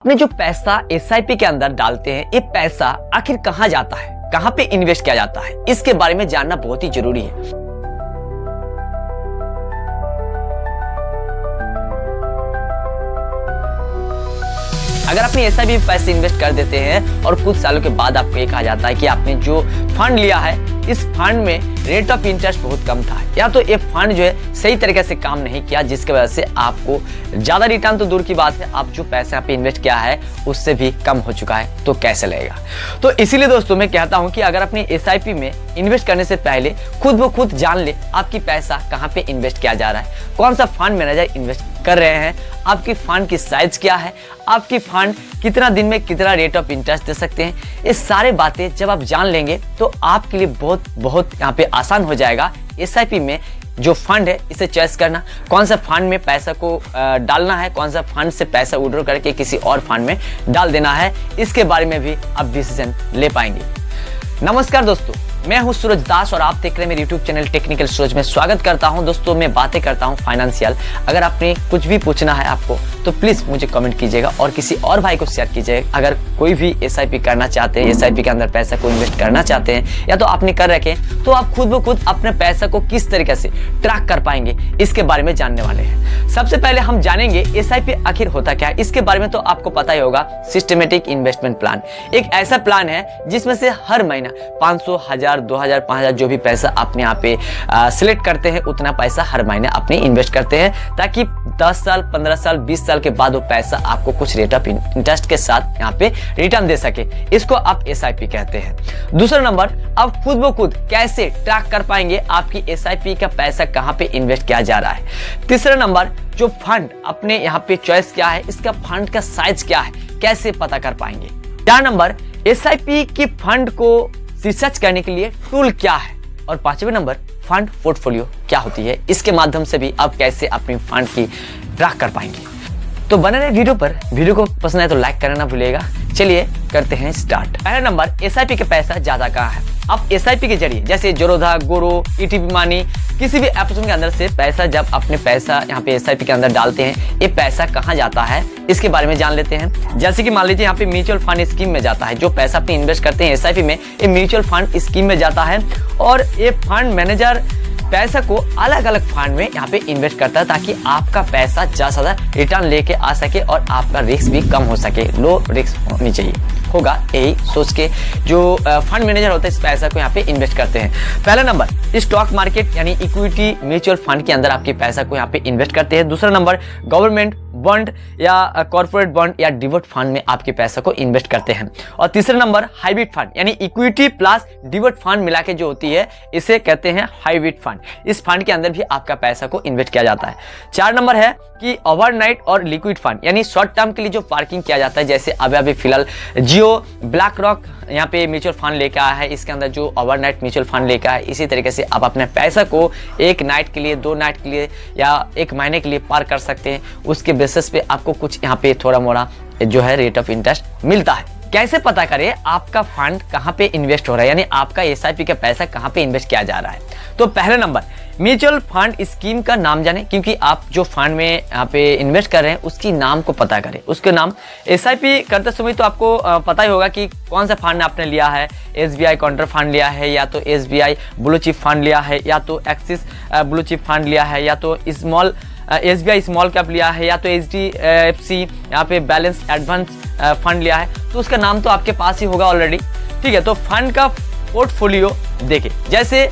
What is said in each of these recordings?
अपने जो पैसा एसआईपी के अंदर डालते हैं, ये पैसा आखिर कहां जाता है, कहां पे इन्वेस्ट किया जाता है, इसके बारे में जानना बहुत ही जरूरी है। अगर आपने एसआईपी में पैसे इन्वेस्ट कर देते हैं और कुछ सालों के बाद आपको ये कहा जाता है कि आपने जो फंड लिया है, इस फंड में रेट ऑफ इंटरेस्ट बहुत कम था, या तो ये फंड जो है सही तरीके से काम नहीं किया, जिसकी वजह से आपको ज्यादा रिटर्न तो दूर की बात है, आप जो पैसे यहाँ पे इन्वेस्ट किया है उससे भी कम हो चुका है, तो कैसे लगेगा। तो इसीलिए दोस्तों मैं कहता हूँ कि अगर अपनी एसआईपी में इन्वेस्ट करने से पहले खुद ब खुद जान ले आपकी पैसा कहाँ पे इन्वेस्ट किया जा रहा है, कौन सा फंड मैनेजर इन्वेस्ट कर रहे हैं, आपकी फंड की साइज क्या है, आपकी फंड कितना दिन में कितना रेट ऑफ इंटरेस्ट दे सकते हैं। ये सारे बातें जब आप जान लेंगे तो आपके लिए बहुत यहाँ पे आसान हो जाएगा एसआईपी में जो फंड है इसे चॉइस करना, कौन सा फंड में पैसा को डालना है, कौन सा फंड से पैसा विड्रॉ करके किसी और फंड में डाल देना है, इसके बारे में भी आप डिसीजन ले पाएंगे। नमस्कार दोस्तों, मैं हूं सूरज दास और आप देख रहे हैं मेरे YouTube चैनल टेक्निकल सूरज में। स्वागत करता हूं दोस्तों, मैं बातें करता हूं फाइनेंशियल। अगर आपने कुछ भी पूछना है आपको तो प्लीज मुझे कमेंट कीजिएगा और किसी और भाई को शेयर कीजिएगा। अगर कोई भी एसआईपी करना चाहते हैं, एसआईपी के अंदर पैसा को इन्वेस्ट करना चाहते हैं या तो आपने कर रखे तो आप खुद ब खुद अपने पैसा को किस तरीके से ट्रैक कर पाएंगे, इसके बारे में जानने वाले हैं। सबसे पहले हम जानेंगे एसआईपी आखिर होता क्या है। इसके बारे में तो आपको पता ही होगा, सिस्टमेटिक इन्वेस्टमेंट प्लान एक ऐसा प्लान है जिसमें से हर महीना 500, 1000, 2000, 5000 जो भी पैसा अपने यहाँ पे सिलेक्ट करते हैं, उतना पैसा हर महीने अपने इन्वेस्ट करते हैं, ताकि 10 साल, 15 साल, 20 साल के बाद वो पैसा आपको कुछ रेट ऑफ इंटरेस्ट के साथ यहाँ पे रिटर्न दे सके। इसको आप एसआईपी कहते हैं। दूसरा नंबर, आप खुद ब खुद कैसे ट्रैक कर पाएंगे आपकी एसआईपी का पैसा कहाँ पे इन्वेस्ट किया जा रहा है। तीसरा नंबर, जो फंड अपने यहाँ पे चॉइस क्या है, इसका फंड का साइज क्या है, कैसे पता कर पाएंगे। 4 नंबर, एसआईपी की फंड को रिसर्च करने के लिए टूल क्या है। और 5वें नंबर, फंड पोर्टफोलियो क्या होती है, इसके माध्यम से भी आप कैसे अपनी फंड की ट्रैक कर पाएंगे। तो बने रहे वीडियो पर। वीडियो को पसंद है तो लाइक करना ना भूलिएगा। चलिए करते हैं स्टार्ट। पहला नंबर, एसआईपी के पैसा ज्यादा कहाँ है। आप एसआईपी के जरिए जैसे जोरोधा, गोरो, ईटीपी मनी, किसी भी एप्लीकेशन के अंदर से पैसा जब अपने पैसा यहाँ पे एसआईपी के अंदर डालते हैं, ये पैसा कहाँ जाता है इसके बारे में जान लेते हैं। जैसे कि मान लीजिए यहाँ पे म्यूचुअल फंड स्कीम में जाता है, जो पैसा अपने इन्वेस्ट करते हैं एसआईपी में, ये म्यूचुअल फंड स्कीम में जाता है और ये फंड मैनेजर पैसा को अलग अलग फंड में यहाँ पे इन्वेस्ट करता है, ताकि आपका पैसा ज्यादा से ज्यादा रिटर्न लेके आ सके और आपका रिस्क भी कम हो सके, लो रिस्क होनी चाहिए होगा, यही सोच के जो फंड मैनेजर होता है इस पैसा को यहाँ पे इन्वेस्ट करते हैं। पहला नंबर, स्टॉक मार्केट यानी इक्विटी म्यूचुअल फंड के अंदर आपके पैसा को यहाँ पे इन्वेस्ट करते हैं। दूसरा नंबर, गवर्नमेंट बॉन्ड या कॉर्पोरेट बॉन्ड या डिविडेंड फंड में आपके पैसा को इन्वेस्ट करते हैं। और तीसरा नंबर, हाइब्रिड फंड यानी इक्विटी प्लस डिविडेंड फंड मिला के जो होती है, इसे कहते हैं हाइब्रिड फंड। इस फंड के अंदर भी आपका पैसा को इन्वेस्ट किया जाता है। 4 नंबर है कि ओवरनाइट और लिक्विड फंड यानी शॉर्ट टर्म के लिए जो पार्किंग किया जाता है, जैसे अभी फिलहाल जियो ब्लैक रॉक यहाँ पे म्यूचुअल फंड लेकर आया है, इसके अंदर जो ओवरनाइट म्यूचुअल फंड लेकर आया है, इसी तरीके से आप अपने पैसा को एक नाइट के लिए, 2 नाइट के लिए या 1 महीने के लिए पार कर सकते हैं। उसके बेसिस पे आपको कुछ यहाँ पे थोड़ा मोड़ा जो है रेट ऑफ इंटरेस्ट मिलता है। कैसे पता करें आपका फंड कहाँ पे इन्वेस्ट हो रहा है, यानी आपका एसआईपी का पैसा कहाँ पे इन्वेस्ट किया जा रहा है। तो पहले नंबर, म्यूचुअल फंड स्कीम का नाम जाने, क्योंकि आप जो फंड में यहाँ पे इन्वेस्ट कर रहे हैं उसकी नाम को पता करें। उसके नाम एसआईपी करते समय तो आपको पता ही होगा कि कौन सा फंड आपने लिया है, एसबीआई काउंटर फंड लिया है, या तो एसबीआई ब्लू चिप फंड लिया है, या तो एक्सिस ब्लू चिप फंड लिया है, या तो स्मॉल एसबीआई स्मॉल कैप लिया है, या तो एचडीएफसी यहाँ पे बैलेंस एडवांस फंड लिया है, तो उसका नाम तो आपके पास ही होगा ऑलरेडी। ठीक है, तो फंड का पोर्टफोलियो देखें, जैसे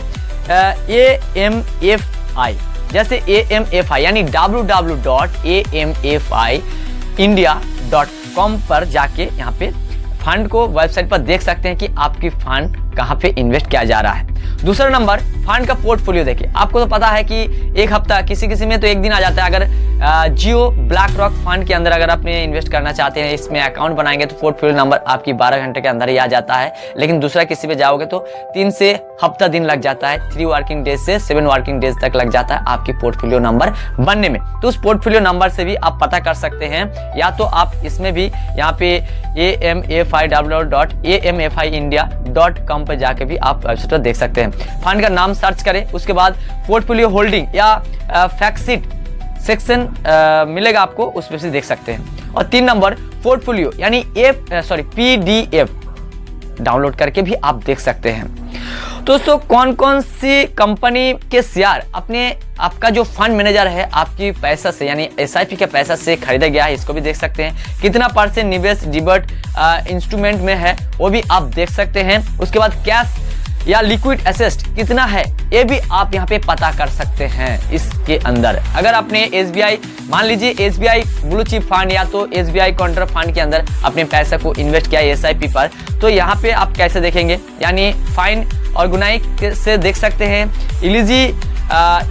AMFI, जैसे AMFI यानी www.amfiindia.com पर जाके यहाँ पे फंड को वेबसाइट पर देख सकते हैं कि आपकी फंड कहाँ पे इन्वेस्ट किया जा रहा है। दूसरा नंबर, फंड का पोर्टफोलियो देखिए। आपको तो पता है कि एक हफ्ता, किसी में तो एक दिन आ जाता है। अगर जियो ब्लैक रॉक फंड के अंदर अगर आपने इन्वेस्ट करना चाहते हैं, इसमें अकाउंट बनाएंगे तो पोर्टफोलियो नंबर आपकी 12 घंटे के अंदर ही आ जाता है। लेकिन दूसरा किसी पे जाओगे तो 3 से हफ्ता दिन लग जाता है, 3 वर्किंग डेज से 7 वर्किंग डेज तक लग जाता है आपकी पोर्टफोलियो नंबर बनने में। तो उस पोर्टफोलियो नंबर से भी आप पता कर सकते हैं, या तो आप इसमें भी यहाँ पे amfiwww.amfiindia.com पे जाके भी आप वेबसाइट पर देख सकते हैं। फंड का नाम सर्च करें, उसके बाद पोर्टफोलियो होल्डिंग या फैक्ट शीट सेक्शन मिलेगा आपको, उस पर से देख सकते हैं। और 3 नंबर पोर्टफोलियो यानी PDF डाउनलोड करके भी आप देख सकते हैं। दोस्तों कौन कौन सी कंपनी के शेयर आपका जो फंड मैनेजर है आपकी पैसा से यानी SIP के पैसा से खरीदा गया है, इसको भी देख सकते हैं। कितना % निवेश डिबट इंस्ट्रूमेंट में है वो भी आप देख सकते हैं। उसके बाद कैश या लिक्विड एसेट कितना है ये भी आप यहाँ पे पता कर सकते हैं इसके अंदर। अगर आपने SBI मान लीजिए SBI ब्लू चिप फंड या तो SBI काउंटर फंड के अंदर अपने पैसा को इन्वेस्ट किया SIP पर, तो यहाँ पे आप कैसे देखेंगे यानी फाइन ऑर्गेनाइक से देख सकते हैं, इलीजी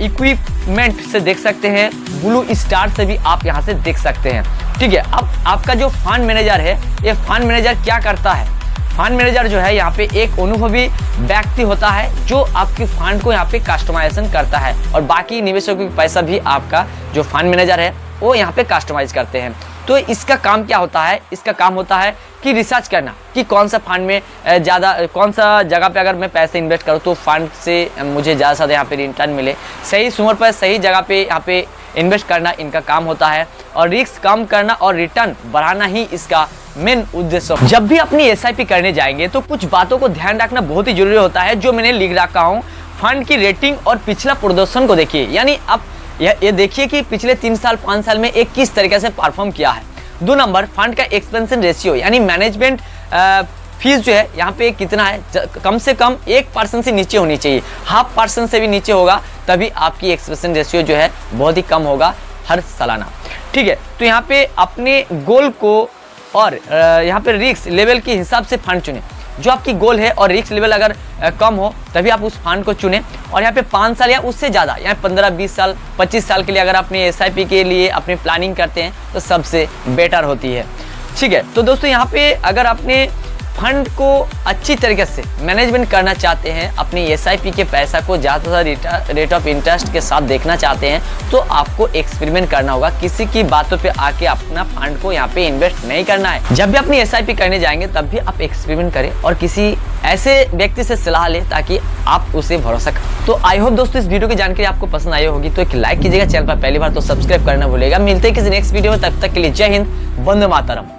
इक्विपमेंट से देख सकते हैं, ब्लू स्टार से भी आप यहाँ से देख सकते हैं। ठीक है, अब आपका जो फंड मैनेजर है ये फंड मैनेजर क्या करता है? फंड मैनेजर जो है यहाँ पे एक अनुभवी व्यक्ति होता है जो आपके फंड को यहाँ पे कस्टमाइजेशन करता है और बाकी निवेशकों का पैसा भी आपका जो फंड मैनेजर है वो यहाँ पे कस्टमाइज करते हैं। तो इसका काम क्या होता है? इसका काम होता है कि रिसर्च करना कि कौन सा फंड में ज़्यादा, कौन सा जगह पे अगर मैं पैसे इन्वेस्ट करूँ तो फंड से मुझे ज़्यादा से ज़्यादा यहाँ पे रिटर्न मिले, सही समय पर सही जगह पे यहाँ पे इन्वेस्ट करना इनका काम होता है और रिस्क कम करना और रिटर्न बढ़ाना ही इसका मेन उद्देश्य। जब भी अपनी SIP करने जाएंगे तो कुछ बातों को ध्यान रखना बहुत ही जरूरी होता है जो मैंने लिख रखा हूँ। फंड की रेटिंग और पिछला प्रदर्शन को देखिए, यानी आप ये देखिए कि पिछले 3 साल 5 साल में एक किस तरीके से परफॉर्म किया है। 2 नंबर फंड का एक्सपेंशन रेशियो यानी मैनेजमेंट फीस जो है यहाँ पे कितना है, कम से कम 1% से नीचे होनी चाहिए, 0.5% से भी नीचे होगा तभी आपकी एक्सपेंशन रेशियो जो है बहुत ही कम होगा हर सालाना। ठीक है, तो यहाँ पे अपने गोल को और यहाँ पे रिस्क लेवल के हिसाब से फंड चुने। जो आपकी गोल है और रिस्क लेवल अगर कम हो तभी आप उस फंड को चुनें। और यहाँ पे 5 साल या उससे ज़्यादा यहाँ 15-20 साल 25 साल के लिए अगर अपने SIP के लिए अपनी प्लानिंग करते हैं तो सबसे बेटर होती है। ठीक है, तो दोस्तों यहाँ पे अगर आपने फंड को अच्छी तरीके से मैनेजमेंट करना चाहते हैं, अपनी SIP के पैसा को ज़्यादा रेट ऑफ इंटरेस्ट के साथ देखना चाहते हैं तो आपको एक्सपेरिमेंट करना होगा। किसी की बातों पे आके अपना फंड को यहाँ पे इन्वेस्ट नहीं करना है। जब भी अपनी SIP करने जाएंगे तब भी आप एक्सपेरिमेंट करें और किसी ऐसे व्यक्ति से सलाह लें ताकि आप उसे भरोसा करें। तो आई होप दोस्तों इस वीडियो की जानकारी आपको पसंद आई होगी, तो एक लाइक कीजिएगा, चैनल पर पहली बार तो सब्सक्राइब करना भूलेगा। मिलते हैं किसी नेक्स्ट वीडियो में, तब तक के लिए जय हिंद, वंदे मातरम।